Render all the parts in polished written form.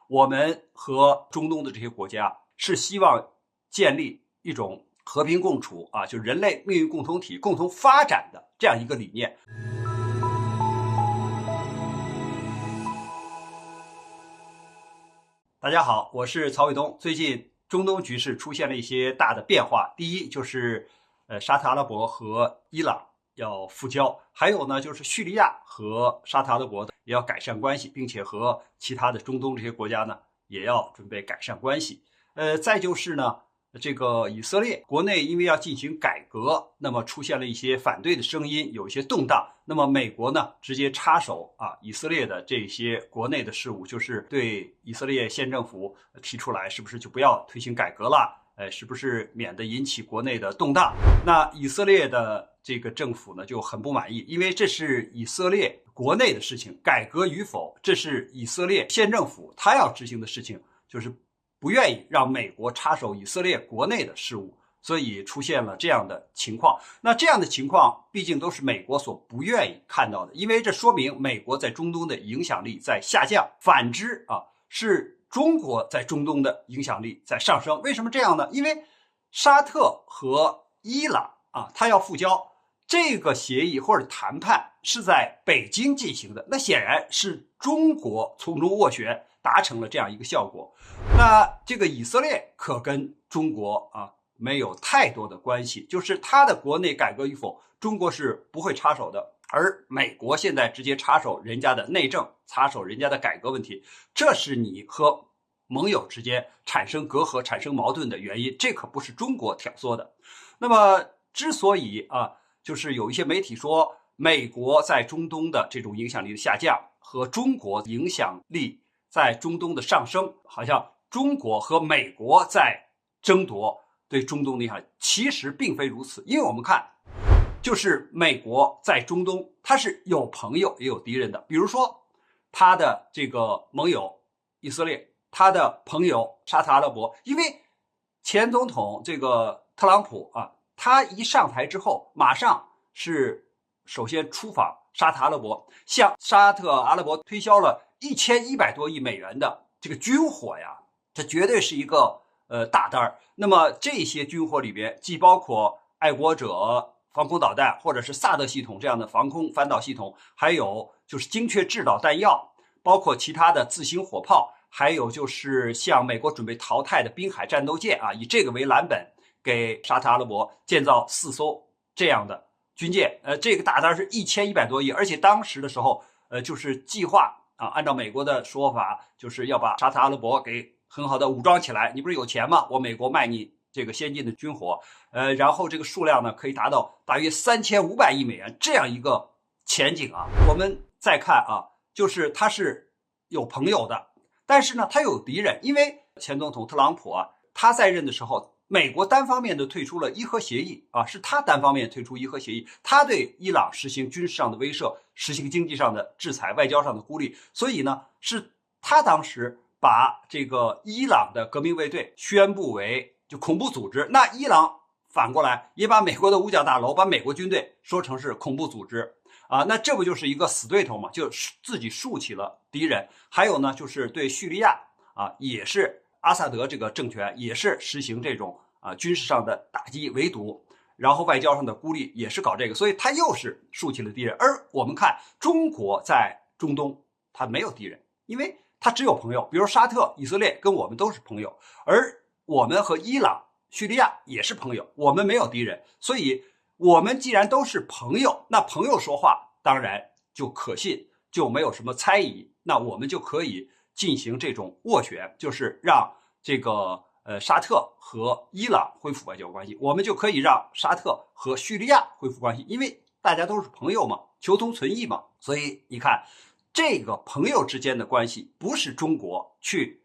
我们和中东的这些国家是希望建立一种和平共处啊，就人类命运共同体、共同发展的这样一个理念。大家好，我是曹伟东。最近中东局势出现了一些大的变化，第一就是沙特阿拉伯和伊朗要复交，还有呢就是叙利亚和沙特阿拉伯也要改善关系，并且和其他的中东这些国家呢也要准备改善关系。再就是呢，这个以色列国内因为要进行改革，那么出现了一些反对的声音，有一些动荡。那么美国呢，直接插手以色列的这些国内的事务，就是对以色列县政府提出来，是不是就不要推行改革了？是不是免得引起国内的动荡？那以色列的这个政府呢就很不满意，因为这是以色列国内的事情，改革与否，这是以色列县政府他要执行的事情，就是不愿意让美国插手以色列国内的事务。所以出现了这样的情况，那这样的情况毕竟都是美国所不愿意看到的，因为这说明美国在中东的影响力在下降，反之是中国在中东的影响力在上升。为什么这样呢？因为沙特和伊朗它要复交，这个协议或者谈判是在北京进行的，那显然是中国从中斡旋达成了这样一个效果。那这个以色列可跟中国没有太多的关系，就是它的国内改革与否，中国是不会插手的。而美国现在直接插手人家的内政，插手人家的改革问题，这是你和盟友之间产生隔阂、产生矛盾的原因，这可不是中国挑唆的。那么，之所以就是有一些媒体说美国在中东的这种影响力的下降和中国影响力在中东的上升，好像中国和美国在争夺对中东的影响，其实并非如此。因为我们看，就是美国在中东，它是有朋友也有敌人的。比如说，他的这个盟友以色列，他的朋友沙特阿拉伯，因为前总统这个特朗普他一上台之后，马上是首先出访沙特阿拉伯，向沙特阿拉伯推销了1100多亿美元的这个军火呀，这绝对是一个大单。那么这些军火里边既包括爱国者防空导弹或者是萨德系统这样的防空反导系统，还有就是精确制导弹药，包括其他的自行火炮，还有就是向美国准备淘汰的滨海战斗舰以这个为蓝本，给沙特阿拉伯建造4艘这样的军舰。这个大单是1100多亿，而且当时的时候就是计划按照美国的说法，就是要把沙特阿拉伯给很好的武装起来。你不是有钱吗？我美国卖你这个先进的军火，然后这个数量呢可以达到大约3500亿美元这样一个前景我们再看就是他是有朋友的，但是呢他有敌人，因为前总统特朗普他在任的时候，美国单方面的退出了伊核协议是他单方面退出伊核协议，他对伊朗实行军事上的威慑，实行经济上的制裁，外交上的孤立，所以呢是他当时把这个伊朗的革命卫队宣布为就恐怖组织，那伊朗反过来也把美国的五角大楼，把美国军队说成是恐怖组织那这不就是一个死对头吗？就自己竖起了敌人。还有呢，就是对叙利亚也是阿萨德这个政权也是实行这种军事上的打击围堵，然后外交上的孤立也是搞这个，所以他又是竖起了敌人。而我们看中国在中东，他没有敌人，因为他只有朋友，比如沙特、以色列跟我们都是朋友，而我们和伊朗、叙利亚也是朋友，我们没有敌人，所以我们既然都是朋友，那朋友说话当然就可信，就没有什么猜疑，那我们就可以进行这种斡旋，就是让这个沙特和伊朗恢复外交关系，我们就可以让沙特和叙利亚恢复关系，因为大家都是朋友嘛，求同存异嘛。所以你看，这个朋友之间的关系不是中国去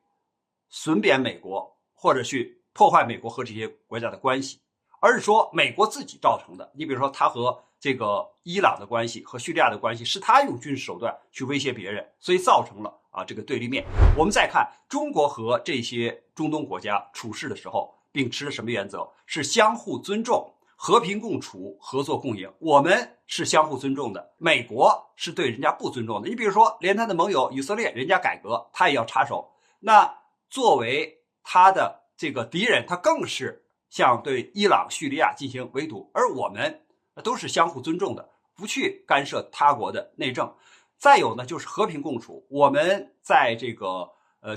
损贬美国或者去破坏美国和这些国家的关系，而是说美国自己造成的。你比如说他和这个伊朗的关系和叙利亚的关系是他用军事手段去威胁别人，所以造成了这个对立面。我们再看中国和这些中东国家处事的时候秉持了什么原则？是相互尊重、和平共处、合作共赢。我们是相互尊重的，美国是对人家不尊重的。你比如说连他的盟友以色列，人家改革他也要插手，那作为他的这个敌人，他更是向对伊朗、叙利亚进行围堵，而我们都是相互尊重的，不去干涉他国的内政。再有呢，就是和平共处。我们在这个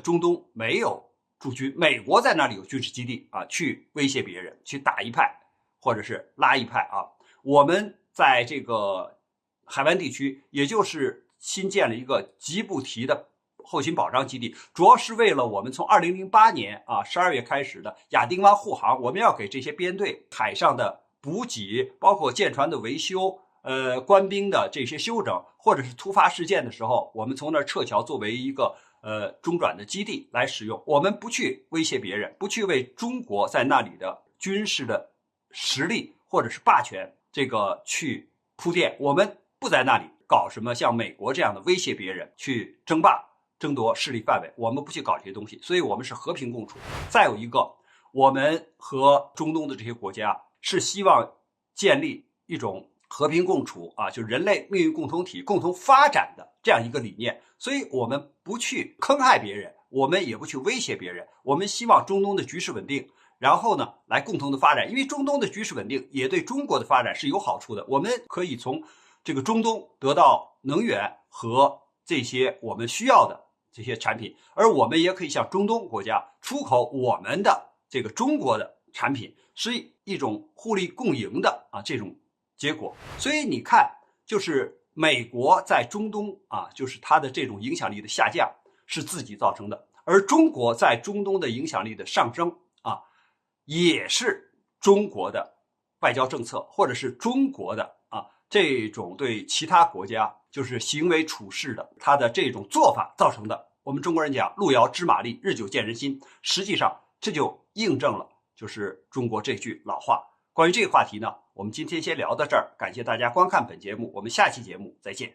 中东没有驻军，美国在那里有军事基地啊，去威胁别人，去打一派或者是拉一派啊。我们在这个海湾地区，也就是新建了一个吉布提的后勤保障基地，主要是为了我们从2008年12月开始的亚丁湾护航，我们要给这些编队海上的补给，包括舰船的维修，官兵的这些休整，或者是突发事件的时候，我们从那儿撤侨作为一个中转的基地来使用。我们不去威胁别人，不去为中国在那里的军事的实力或者是霸权这个去铺垫，我们不在那里搞什么像美国这样的威胁别人去争霸争夺势力范围，我们不去搞这些东西，所以我们是和平共处。再有一个，我们和中东的这些国家是希望建立一种和平共处啊，就人类命运共同体共同发展的这样一个理念，所以我们不去坑害别人，我们也不去威胁别人，我们希望中东的局势稳定，然后呢来共同的发展，因为中东的局势稳定也对中国的发展是有好处的，我们可以从这个中东得到能源和这些我们需要的这些产品，而我们也可以向中东国家出口我们的这个中国的产品，是一种互利共赢的这种结果。所以你看，就是美国在中东就是它的这种影响力的下降是自己造成的，而中国在中东的影响力的上升也是中国的外交政策或者是中国的这种对其他国家就是行为处事的他的这种做法造成的。我们中国人讲路遥知马力，日久见人心，实际上这就印证了就是中国这句老话。关于这个话题呢，我们今天先聊到这儿，感谢大家观看本节目，我们下期节目再见。